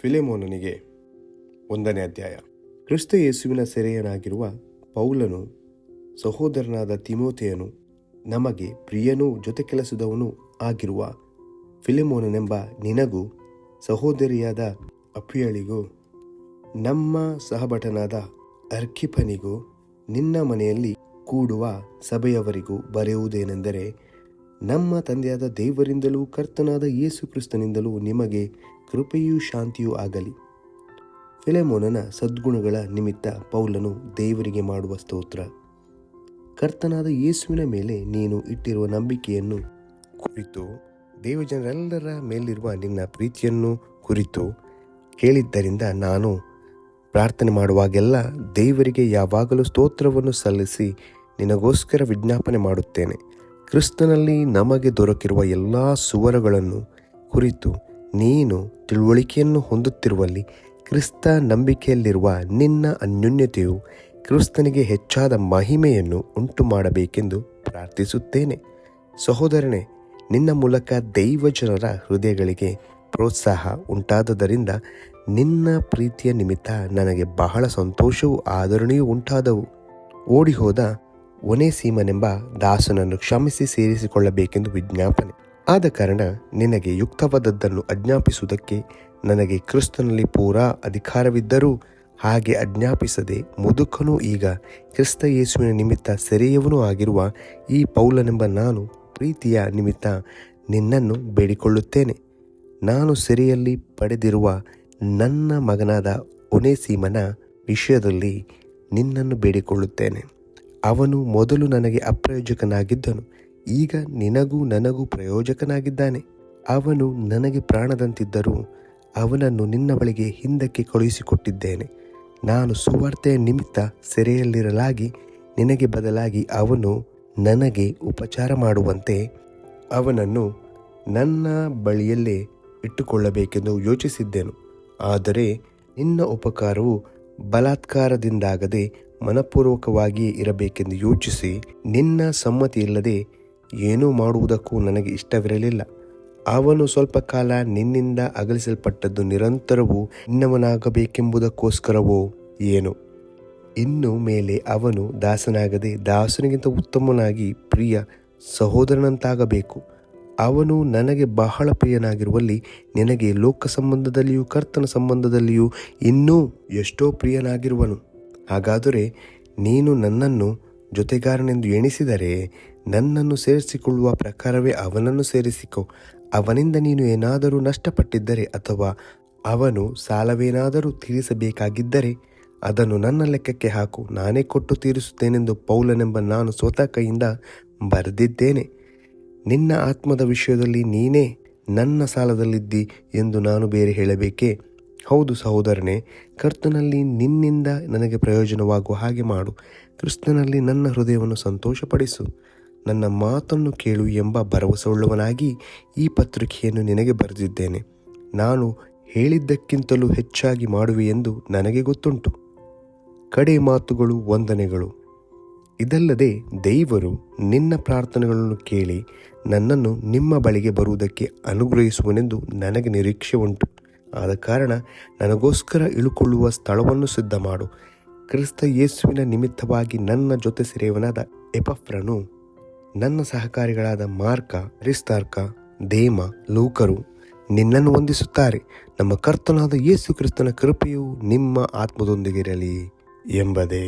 ಫಿಲೆಮೋನನಿಗೆ 1ನೇ ಅಧ್ಯಾಯ. ಕ್ರಿಸ್ತ ಯೇಸುವಿನ ಸೆರೆಯನಾಗಿರುವ ಪೌಲನು, ಸಹೋದರನಾದ ತಿಮೋಥೆಯನು, ನಮಗೆ ಪ್ರಿಯನೂ ಜೊತೆ ಕೆಲಸದವನೂ ಆಗಿರುವ ಫಿಲೆಮೋನನೆಂಬ ನಿನಗೂ, ಸಹೋದರಿಯಾದ ಅಪ್ಪಿಯಳಿಗೂ, ನಮ್ಮ ಸಹಭಟನಾದ ಅರ್ಖಿಪನಿಗೂ, ನಿನ್ನ ಮನೆಯಲ್ಲಿ ಕೂಡುವ ಸಭೆಯವರಿಗೂ ಬರೆಯುವುದೇನೆಂದರೆ, ನಮ್ಮ ತಂದೆಯಾದ ದೇವರಿಂದಲೂ ಕರ್ತನಾದ ಯೇಸು ಕ್ರಿಸ್ತನಿಂದಲೂ ನಿಮಗೆ ಕೃಪೆಯೂ ಶಾಂತಿಯೂ ಆಗಲಿ. ಫಿಲೆಮೋನನ ಸದ್ಗುಣಗಳ ನಿಮಿತ್ತ ಪೌಲನು ದೇವರಿಗೆ ಮಾಡುವ ಸ್ತೋತ್ರ. ಕರ್ತನಾದ ಯೇಸುವಿನ ಮೇಲೆ ನೀನು ಇಟ್ಟಿರುವ ನಂಬಿಕೆಯನ್ನು ಕುರಿತು, ದೇವಜನರೆಲ್ಲರ ಮೇಲಿರುವ ನಿನ್ನ ಪ್ರೀತಿಯನ್ನು ಕುರಿತು ಕೇಳಿದ್ದರಿಂದ ನಾನು ಪ್ರಾರ್ಥನೆ ಮಾಡುವಾಗೆಲ್ಲ ದೇವರಿಗೆ ಯಾವಾಗಲೂ ಸ್ತೋತ್ರವನ್ನು ಸಲ್ಲಿಸಿ ನಿನಗೋಸ್ಕರ ವಿಜ್ಞಾಪನೆ ಮಾಡುತ್ತೇನೆ. ಕ್ರಿಸ್ತನಲ್ಲಿ ನಮಗೆ ದೊರಕಿರುವ ಎಲ್ಲ ಸುವರಗಳನ್ನು ಕುರಿತು ನೀನು ತಿಳುವಳಿಕೆಯನ್ನು ಹೊಂದುತ್ತಿರುವಲ್ಲಿ ಕ್ರಿಸ್ತ ನಂಬಿಕೆಯಲ್ಲಿರುವ ನಿನ್ನ ಅನ್ಯೋನ್ಯತೆಯು ಕ್ರಿಸ್ತನಿಗೆ ಹೆಚ್ಚಾದ ಮಹಿಮೆಯನ್ನು ಉಂಟು ಮಾಡಬೇಕೆಂದು ಪ್ರಾರ್ಥಿಸುತ್ತೇನೆ. ಸಹೋದರನೇ, ನಿನ್ನ ಮೂಲಕ ದೈವಜನರ ಹೃದಯಗಳಿಗೆ ಪ್ರೋತ್ಸಾಹ ಉಂಟಾದದರಿಂದ ನಿನ್ನ ಪ್ರೀತಿಯ ನಿಮಿತ್ತ ನನಗೆ ಬಹಳ ಸಂತೋಷವೂ ಆದರಣೆಯೂ ಉಂಟಾದವು. ಓಡಿಹೋದ ಒನೇಸಿಮನೆಂಬ ದಾಸನನ್ನು ಕ್ಷಮಿಸಿ ಸೇರಿಸಿಕೊಳ್ಳಬೇಕೆಂದು ವಿಜ್ಞಾಪನೆ. ಆದ ಕಾರಣ ನಿನಗೆ ಯುಕ್ತವಾದದ್ದನ್ನು ಆಜ್ಞಾಪಿಸುವುದಕ್ಕೆ ನನಗೆ ಕ್ರಿಸ್ತನಲ್ಲಿ ಪೂರಾ ಅಧಿಕಾರವಿದ್ದರೂ ಹಾಗೆ ಆಜ್ಞಾಪಿಸದೆ ಮುದುಕನೂ ಈಗ ಕ್ರಿಸ್ತ ಯೇಸುವಿನ ನಿಮಿತ್ತ ಸೆರೆಯವನೂ ಆಗಿರುವ ಈ ಪೌಲನೆಂಬ ನಾನು ಪ್ರೀತಿಯ ನಿಮಿತ್ತ ನಿನ್ನನ್ನು ಬೇಡಿಕೊಳ್ಳುತ್ತೇನೆ. ನಾನು ಸೆರೆಯಲ್ಲಿ ಪಡೆದಿರುವ ನನ್ನ ಮಗನಾದ ಒನೇಸಿಮನ ವಿಷಯದಲ್ಲಿ ನಿನ್ನನ್ನು ಬೇಡಿಕೊಳ್ಳುತ್ತೇನೆ. ಅವನು ಮೊದಲು ನನಗೆ ಅಪ್ರಯೋಜಕನಾಗಿದ್ದನು, ಈಗ ನಿನಗೂ ನನಗೂ ಪ್ರಯೋಜಕನಾಗಿದ್ದಾನೆ. ಅವನು ನನಗೆ ಪ್ರಾಣದಂತಿದ್ದರೂ ಅವನನ್ನು ನಿನ್ನ ಬಳಿಗೆ ಹಿಂದಕ್ಕೆ ಕಳುಹಿಸಿಕೊಟ್ಟಿದ್ದೇನೆ. ನಾನು ಸುವಾರ್ತೆಯ ನಿಮಿತ್ತ ಸೆರೆಯಲ್ಲಿರಲಾಗಿ ನಿನಗೆ ಬದಲಾಗಿ ಅವನು ನನಗೆ ಉಪಚಾರ ಮಾಡುವಂತೆ ಅವನನ್ನು ನನ್ನ ಬಳಿಯಲ್ಲೇ ಇಟ್ಟುಕೊಳ್ಳಬೇಕೆಂದು ಯೋಚಿಸಿದ್ದೆನು. ಆದರೆ ನಿನ್ನ ಉಪಕಾರವು ಬಲಾತ್ಕಾರದಿಂದಾಗದೆ ಮನಪೂರ್ವಕವಾಗಿಯೇ ಇರಬೇಕೆಂದು ಯೋಚಿಸಿ ನಿನ್ನ ಸಮ್ಮತಿ ಇಲ್ಲದೆ ಏನೂ ಮಾಡುವುದಕ್ಕೂ ನನಗೆ ಇಷ್ಟವಿರಲಿಲ್ಲ. ಅವನು ಸ್ವಲ್ಪ ಕಾಲ ನಿನ್ನಿಂದ ಅಗಲಿಸಲ್ಪಟ್ಟದ್ದು ನಿರಂತರವೂ ನಿನ್ನವನಾಗಬೇಕೆಂಬುದಕ್ಕೋಸ್ಕರವೋ ಏನೋ. ಇನ್ನು ಮೇಲೆ ಅವನು ದಾಸನಾಗದೆ ದಾಸನಿಗಿಂತ ಉತ್ತಮನಾಗಿ ಪ್ರಿಯ ಸಹೋದರನಂತಾಗಬೇಕು. ಅವನು ನನಗೆ ಬಹಳ ಪ್ರಿಯನಾಗಿರುವಲ್ಲಿ ನಿನಗೆ ಲೋಕ ಸಂಬಂಧದಲ್ಲಿಯೂ ಕರ್ತನ ಸಂಬಂಧದಲ್ಲಿಯೂ ಇನ್ನೂ ಎಷ್ಟೋ ಪ್ರಿಯನಾಗಿರುವನು. ಹಾಗಾದರೆ ನೀನು ನನ್ನನ್ನು ಜೊತೆಗಾರನೆಂದು ಎಣಿಸಿದರೆ ನನ್ನನ್ನು ಸೇರಿಸಿಕೊಳ್ಳುವ ಪ್ರಕಾರವೇ ಅವನನ್ನು ಸೇರಿಸಿಕೊ. ಅವನಿಂದ ನೀನು ಏನಾದರೂ ನಷ್ಟಪಟ್ಟಿದ್ದರೆ ಅಥವಾ ಅವನು ಸಾಲವೇನಾದರೂ ತೀರಿಸಬೇಕಾಗಿದ್ದರೆ ಅದನ್ನು ನನ್ನ ಲೆಕ್ಕಕ್ಕೆ ಹಾಕು, ನಾನೇ ಕೊಟ್ಟು ತೀರಿಸುತ್ತೇನೆಂದು ಪೌಲನೆಂಬ ನಾನು ಸ್ವತಃ ಕೈಯಿಂದ ಬರೆದಿದ್ದೇನೆ. ನಿನ್ನ ಆತ್ಮದ ವಿಷಯದಲ್ಲಿ ನೀನೇ ನನ್ನ ಸಾಲದಲ್ಲಿದ್ದಿ ಎಂದು ನಾನು ಬೇರೆ ಹೇಳಬೇಕೇ? ಹೌದು ಸಹೋದರನೇ, ಕರ್ತನಲ್ಲಿ ನಿನ್ನಿಂದ ನನಗೆ ಪ್ರಯೋಜನವಾಗುವ ಹಾಗೆ ಮಾಡು. ಕ್ರಿಸ್ತನಲ್ಲಿ ನನ್ನ ಹೃದಯವನ್ನು ಸಂತೋಷಪಡಿಸು. ನನ್ನ ಮಾತನ್ನು ಕೇಳು ಎಂಬ ಭರವಸೆಯುಳ್ಳವನಾಗಿ ಈ ಪತ್ರಿಕೆಯನ್ನು ನಿನಗೆ ಬರೆದಿದ್ದೇನೆ. ನಾನು ಹೇಳಿದ್ದಕ್ಕಿಂತಲೂ ಹೆಚ್ಚಾಗಿ ಮಾಡುವೆ ಎಂದು ನನಗೆ ಗೊತ್ತುಂಟು. ಕಡೆ ಮಾತುಗಳು, ವಂದನೆಗಳು. ಇದಲ್ಲದೆ ದೇವರು ನಿನ್ನ ಪ್ರಾರ್ಥನೆಗಳನ್ನು ಕೇಳಿ ನನ್ನನ್ನು ನಿಮ್ಮ ಬಳಿಗೆ ಬರುವುದಕ್ಕೆ ಅನುಗ್ರಹಿಸುವನೆಂದು ನನಗೆ ನಿರೀಕ್ಷೆ ಉಂಟು. ಆದ ಕಾರಣ ನನಗೋಸ್ಕರ ಇಳುಕೊಳ್ಳುವ ಸ್ಥಳವನ್ನು ಸಿದ್ಧ ಮಾಡು. ಕ್ರಿಸ್ತ ಯೇಸುವಿನ ನಿಮಿತ್ತವಾಗಿ ನನ್ನ ಜೊತೆ ಸೆರೆಯವನಾದ ಎಪಫ್ರನು, ನನ್ನ ಸಹಕಾರಿಗಳಾದ ಮಾರ್ಕ, ಅರಿಸ್ತಾರ್ಕ, ದೇಮ, ಲೂಕರು ನಿನ್ನನ್ನು ವಂದಿಸುತ್ತಾರೆ. ನಮ್ಮ ಕರ್ತನಾದ ಯೇಸು ಕ್ರಿಸ್ತನ ಕೃಪೆಯು ನಿಮ್ಮ ಆತ್ಮದೊಂದಿಗಿರಲಿ ಎಂಬುದೇ.